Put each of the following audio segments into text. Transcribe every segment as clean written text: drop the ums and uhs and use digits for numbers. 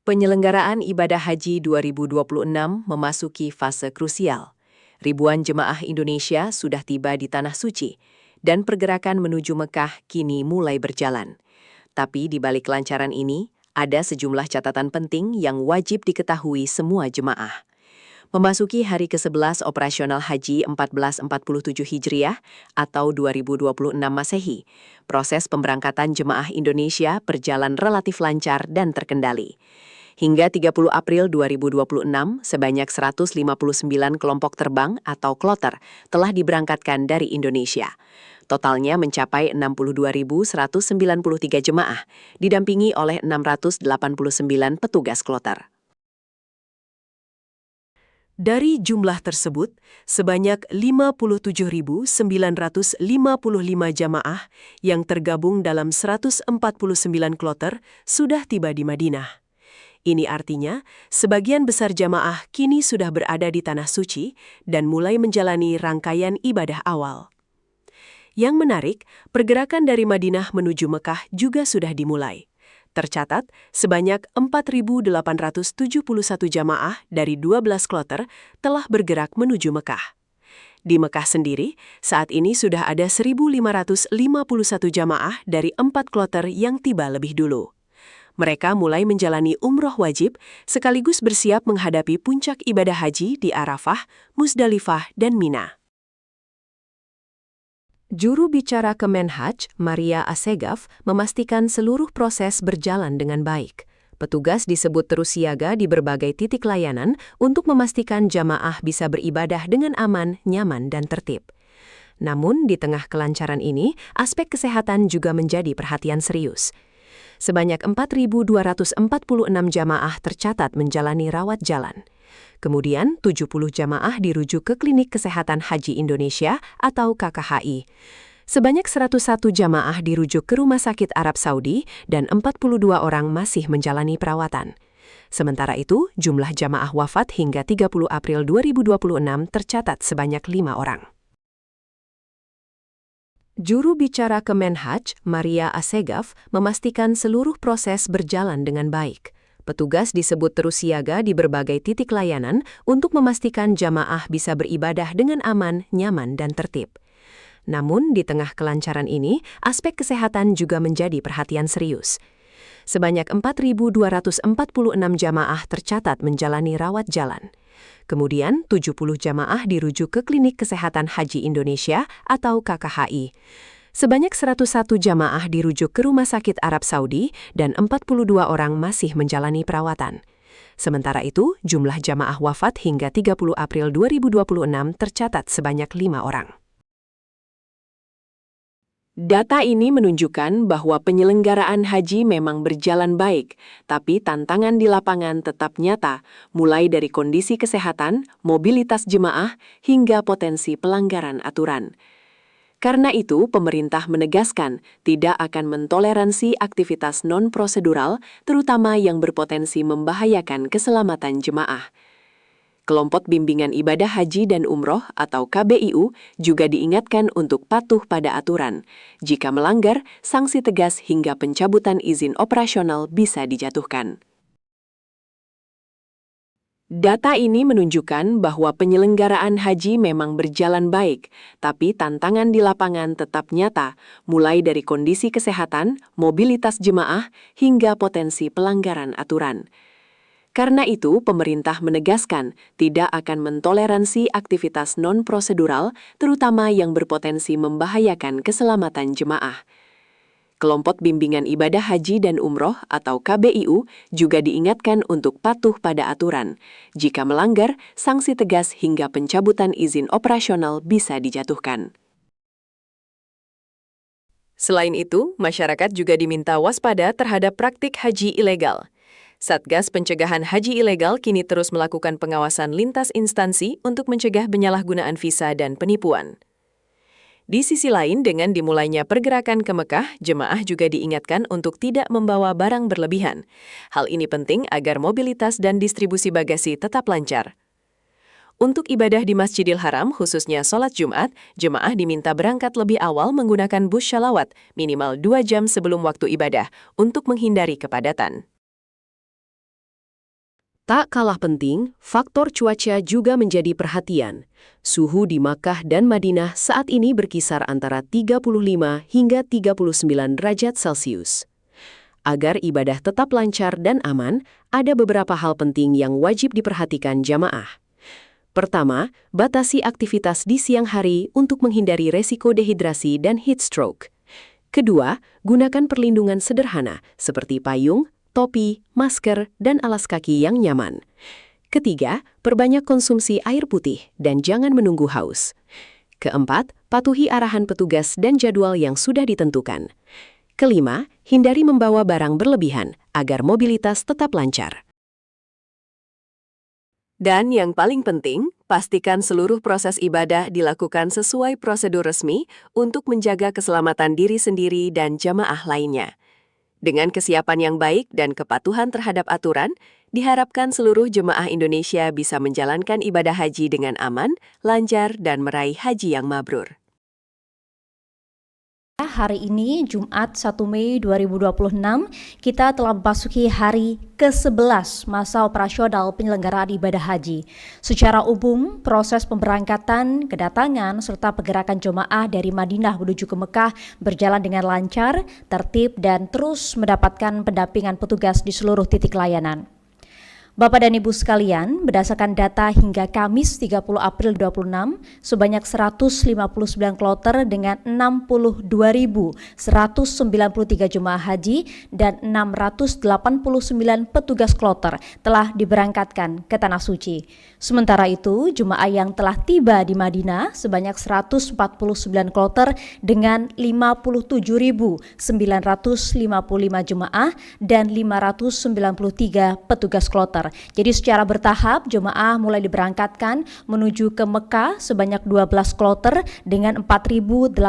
Penyelenggaraan ibadah haji 2026 memasuki fase krusial. Ribuan jemaah Indonesia sudah tiba di Tanah Suci, dan pergerakan menuju Mekah kini mulai berjalan. Tapi di balik kelancaran ini, ada sejumlah catatan penting yang wajib diketahui semua jemaah. Memasuki hari ke-11 operasional Haji 1447 Hijriah atau 2026 Masehi, proses pemberangkatan jemaah Indonesia berjalan relatif lancar dan terkendali. Hingga 30 April 2026, sebanyak 159 kelompok terbang atau kloter telah diberangkatkan dari Indonesia. Totalnya mencapai 62.193 jemaah, didampingi oleh 689 petugas kloter. Dari jumlah tersebut, sebanyak 57.955 jamaah yang tergabung dalam 149 kloter sudah tiba di Madinah. Ini artinya, sebagian besar jamaah kini sudah berada di Tanah Suci dan mulai menjalani rangkaian ibadah awal. Yang menarik, pergerakan dari Madinah menuju Mekah juga sudah dimulai. Tercatat, sebanyak 4.871 jamaah dari 12 kloter telah bergerak menuju Mekah. Di Mekah sendiri, saat ini sudah ada 1.551 jamaah dari 4 kloter yang tiba lebih dulu. Mereka mulai menjalani umroh wajib sekaligus bersiap menghadapi puncak ibadah haji di Arafah, Musdalifah, dan Mina. Juru bicara Kemenhaj, Maria Assegaf, memastikan seluruh proses berjalan dengan baik. Petugas disebut terus siaga di berbagai titik layanan untuk memastikan jamaah bisa beribadah dengan aman, nyaman, dan tertib. Namun, di tengah kelancaran ini, aspek kesehatan juga menjadi perhatian serius. Sebanyak 4.246 jamaah tercatat menjalani rawat jalan. Kemudian, 70 jamaah dirujuk ke Klinik Kesehatan Haji Indonesia atau KKHI. Sebanyak 101 jamaah dirujuk ke Rumah Sakit Arab Saudi dan 42 orang masih menjalani perawatan. Sementara itu, jumlah jamaah wafat hingga 30 April 2026 tercatat sebanyak 5 orang. Juru bicara Kemenhaj, Maria Assegaf, memastikan seluruh proses berjalan dengan baik. Petugas disebut terus siaga di berbagai titik layanan untuk memastikan jamaah bisa beribadah dengan aman, nyaman, dan tertib. Namun, di tengah kelancaran ini, aspek kesehatan juga menjadi perhatian serius. Sebanyak 4.246 jamaah tercatat menjalani rawat jalan. Kemudian, 70 jamaah dirujuk ke Klinik Kesehatan Haji Indonesia atau KKHI. Sebanyak 101 jamaah dirujuk ke Rumah Sakit Arab Saudi dan 42 orang masih menjalani perawatan. Sementara itu, jumlah jamaah wafat hingga 30 April 2026 tercatat sebanyak 5 orang. Data ini menunjukkan bahwa penyelenggaraan haji memang berjalan baik, tapi tantangan di lapangan tetap nyata, mulai dari kondisi kesehatan, mobilitas jemaah, hingga potensi pelanggaran aturan. Karena itu, pemerintah menegaskan tidak akan mentoleransi aktivitas non-prosedural, terutama yang berpotensi membahayakan keselamatan jemaah. Kelompok Bimbingan Ibadah Haji dan Umroh atau KBIU juga diingatkan untuk patuh pada aturan. Jika melanggar, sanksi tegas hingga pencabutan izin operasional bisa dijatuhkan. Data ini menunjukkan bahwa penyelenggaraan haji memang berjalan baik, tapi tantangan di lapangan tetap nyata, mulai dari kondisi kesehatan, mobilitas jemaah, hingga potensi pelanggaran aturan. Karena itu, pemerintah menegaskan tidak akan mentoleransi aktivitas non-prosedural, terutama yang berpotensi membahayakan keselamatan jemaah. Kelompok Bimbingan Ibadah Haji dan Umroh atau KBIU juga diingatkan untuk patuh pada aturan. Jika melanggar, sanksi tegas hingga pencabutan izin operasional bisa dijatuhkan. Selain itu, masyarakat juga diminta waspada terhadap praktik haji ilegal. Satgas Pencegahan Haji Ilegal kini terus melakukan pengawasan lintas instansi untuk mencegah penyalahgunaan visa dan penipuan. Di sisi lain, dengan dimulainya pergerakan ke Mekah, jemaah juga diingatkan untuk tidak membawa barang berlebihan. Hal ini penting agar mobilitas dan distribusi bagasi tetap lancar. Untuk ibadah di Masjidil Haram, khususnya sholat Jumat, jemaah diminta berangkat lebih awal menggunakan bus shalawat, minimal 2 jam sebelum waktu ibadah, untuk menghindari kepadatan. Tak kalah penting, faktor cuaca juga menjadi perhatian. Suhu di Makkah dan Madinah saat ini berkisar antara 35 hingga 39 derajat Celcius. Agar ibadah tetap lancar dan aman, ada beberapa hal penting yang wajib diperhatikan jamaah. Pertama, batasi aktivitas di siang hari untuk menghindari resiko dehidrasi dan heat stroke. Kedua, gunakan perlindungan sederhana seperti payung, topi, masker, dan alas kaki yang nyaman. Ketiga, perbanyak konsumsi air putih dan jangan menunggu haus. Keempat, patuhi arahan petugas dan jadwal yang sudah ditentukan. Kelima, hindari membawa barang berlebihan agar mobilitas tetap lancar. Dan yang paling penting, pastikan seluruh proses ibadah dilakukan sesuai prosedur resmi untuk menjaga keselamatan diri sendiri dan jamaah lainnya. Dengan kesiapan yang baik dan kepatuhan terhadap aturan, diharapkan seluruh jemaah Indonesia bisa menjalankan ibadah haji dengan aman, lancar, dan meraih haji yang mabrur. Hari ini, Jumat 1 Mei 2026, kita telah memasuki hari ke-11 masa operasional penyelenggaraan ibadah haji. Secara umum, proses pemberangkatan, kedatangan, serta pergerakan jemaah dari Madinah menuju ke Mekah berjalan dengan lancar, tertib, dan terus mendapatkan pendampingan petugas di seluruh titik layanan. Bapak dan Ibu sekalian, berdasarkan data hingga Kamis 30 April 2026, sebanyak 159 kloter dengan 62.193 jemaah haji dan 689 petugas kloter telah diberangkatkan ke Tanah Suci. Sementara itu, jemaah yang telah tiba di Madinah sebanyak 149 kloter dengan 57.955 jemaah dan 593 petugas kloter. Jadi secara bertahap jemaah mulai diberangkatkan menuju ke Mekah sebanyak 12 kloter dengan 4.871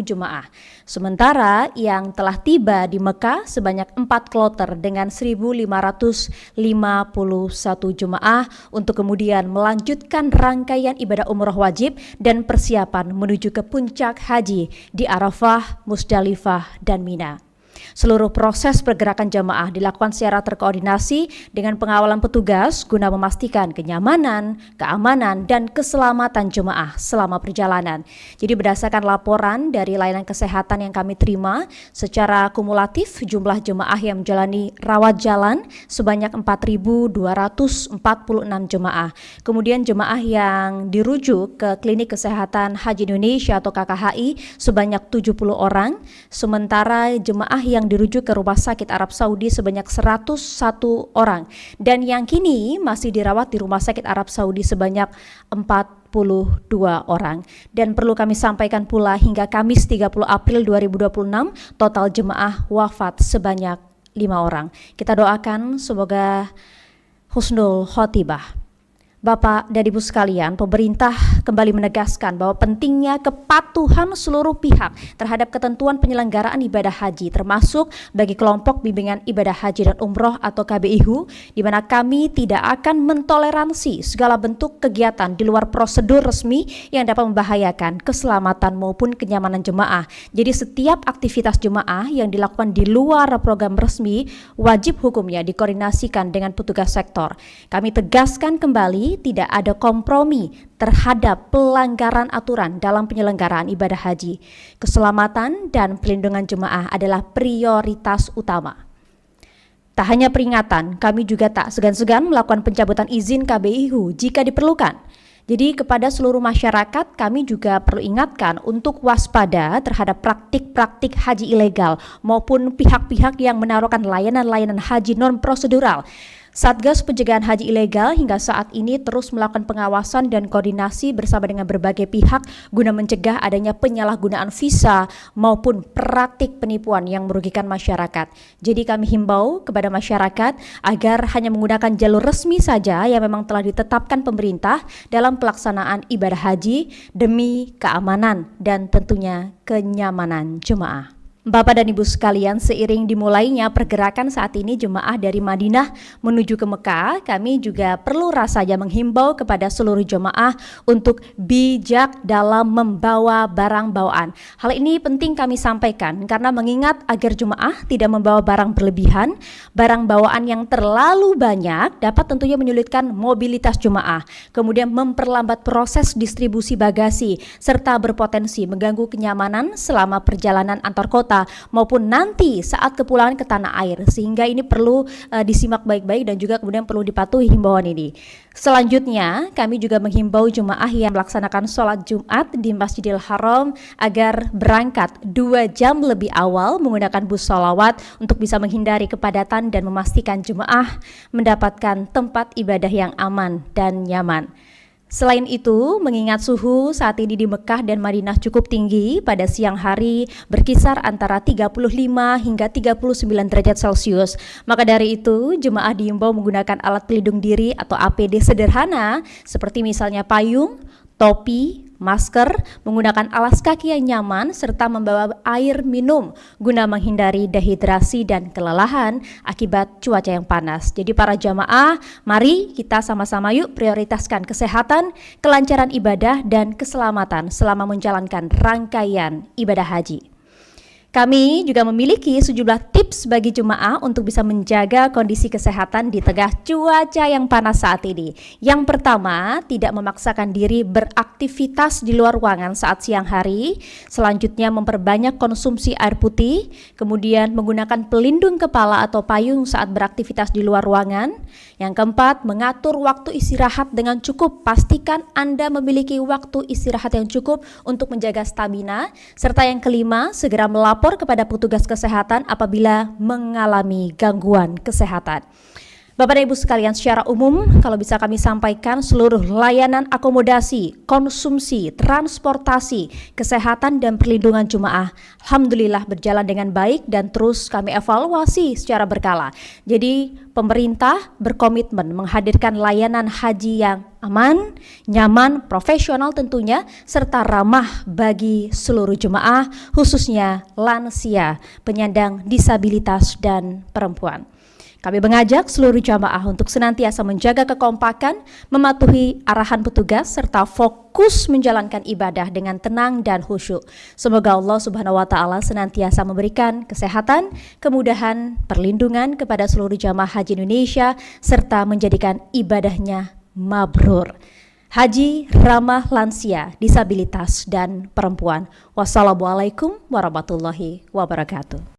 jemaah. Sementara yang telah tiba di Mekah sebanyak 4 kloter dengan 1.551 jemaah untuk kemudian melanjutkan rangkaian ibadah umroh wajib dan persiapan menuju ke puncak haji di Arafah, Musdalifah, dan Mina. Seluruh proses pergerakan jamaah dilakukan secara terkoordinasi dengan pengawalan petugas guna memastikan kenyamanan, keamanan, dan keselamatan jemaah selama perjalanan. Jadi berdasarkan laporan dari layanan kesehatan yang kami terima, secara kumulatif jumlah jemaah yang menjalani rawat jalan sebanyak 4.246 jemaah. Kemudian jemaah yang dirujuk ke Klinik Kesehatan Haji Indonesia atau KKHI sebanyak 70 orang, sementara jemaah yang dirujuk ke Rumah Sakit Arab Saudi sebanyak 101 orang dan yang kini masih dirawat di Rumah Sakit Arab Saudi sebanyak 42 orang. Dan perlu kami sampaikan pula hingga Kamis 30 April 2026 total jemaah wafat sebanyak 5 orang. Kita doakan semoga husnul khotibah. Bapak dan Ibu sekalian, pemerintah kembali menegaskan bahwa pentingnya kepatuhan seluruh pihak terhadap ketentuan penyelenggaraan ibadah haji, termasuk bagi kelompok bimbingan ibadah haji dan umroh atau KBIHU, di mana kami tidak akan mentoleransi segala bentuk kegiatan di luar prosedur resmi yang dapat membahayakan keselamatan maupun kenyamanan jemaah. Jadi setiap aktivitas jemaah yang dilakukan di luar program resmi wajib hukumnya dikoordinasikan dengan petugas sektor. Kami tegaskan kembali tidak ada kompromi terhadap pelanggaran aturan dalam penyelenggaraan ibadah haji. Keselamatan dan perlindungan jemaah adalah prioritas utama. Tak hanya peringatan, kami juga tak segan-segan melakukan pencabutan izin KBIHU jika diperlukan. Jadi kepada seluruh masyarakat kami juga perlu ingatkan untuk waspada terhadap praktik-praktik haji ilegal maupun pihak-pihak yang menawarkan layanan-layanan haji non-prosedural. Satgas Pencegahan Haji Ilegal hingga saat ini terus melakukan pengawasan dan koordinasi bersama dengan berbagai pihak guna mencegah adanya penyalahgunaan visa maupun praktik penipuan yang merugikan masyarakat. Jadi kami himbau kepada masyarakat agar hanya menggunakan jalur resmi saja yang memang telah ditetapkan pemerintah dalam pelaksanaan ibadah haji demi keamanan dan tentunya kenyamanan jemaah. Bapak dan Ibu sekalian, seiring dimulainya pergerakan saat ini jemaah dari Madinah menuju ke Mekah, kami juga perlu rasanya menghimbau kepada seluruh jemaah untuk bijak dalam membawa barang bawaan. Hal ini penting kami sampaikan karena mengingat agar jemaah tidak membawa barang berlebihan, barang bawaan yang terlalu banyak dapat tentunya menyulitkan mobilitas jemaah, kemudian memperlambat proses distribusi bagasi, serta berpotensi mengganggu kenyamanan selama perjalanan antar kota maupun nanti saat kepulangan ke tanah air, sehingga ini perlu disimak baik-baik dan juga kemudian perlu dipatuhi himbauan ini. Selanjutnya kami juga menghimbau jemaah yang melaksanakan sholat Jumat di Masjidil Haram agar berangkat 2 jam lebih awal menggunakan bus sholawat untuk bisa menghindari kepadatan dan memastikan jemaah mendapatkan tempat ibadah yang aman dan nyaman. Selain itu, mengingat suhu saat ini di Mekah dan Madinah cukup tinggi, pada siang hari berkisar antara 35 hingga 39 derajat Celcius. Maka dari itu, jemaah diimbau menggunakan alat pelindung diri atau APD sederhana seperti misalnya payung, topi, masker, menggunakan alas kaki yang nyaman, serta membawa air minum guna menghindari dehidrasi dan kelelahan akibat cuaca yang panas. Jadi para jamaah, mari kita sama-sama yuk prioritaskan kesehatan, kelancaran ibadah, dan keselamatan selama menjalankan rangkaian ibadah haji. Kami juga memiliki sejumlah tips bagi jemaah untuk bisa menjaga kondisi kesehatan di tengah cuaca yang panas saat ini. Yang pertama, tidak memaksakan diri beraktivitas di luar ruangan saat siang hari. Selanjutnya, memperbanyak konsumsi air putih. Kemudian, menggunakan pelindung kepala atau payung saat beraktivitas di luar ruangan. Yang keempat, mengatur waktu istirahat dengan cukup. Pastikan Anda memiliki waktu istirahat yang cukup untuk menjaga stamina. Serta yang kelima, segera melapor kepada petugas kesehatan apabila mengalami gangguan kesehatan. Bapak dan Ibu sekalian, secara umum kalau bisa kami sampaikan, seluruh layanan akomodasi, konsumsi, transportasi, kesehatan dan perlindungan jemaah alhamdulillah berjalan dengan baik dan terus kami evaluasi secara berkala. Jadi pemerintah berkomitmen menghadirkan layanan haji yang aman, nyaman, profesional tentunya, serta ramah bagi seluruh jemaah, khususnya lansia, penyandang disabilitas dan perempuan. Kami mengajak seluruh jamaah untuk senantiasa menjaga kekompakan, mematuhi arahan petugas, serta fokus menjalankan ibadah dengan tenang dan khusyuk. Semoga Allah Subhanahu wa Ta'ala senantiasa memberikan kesehatan, kemudahan, perlindungan kepada seluruh jamaah haji Indonesia, serta menjadikan ibadahnya mabrur. Haji ramah lansia, disabilitas, dan perempuan. Wassalamualaikum warahmatullahi wabarakatuh.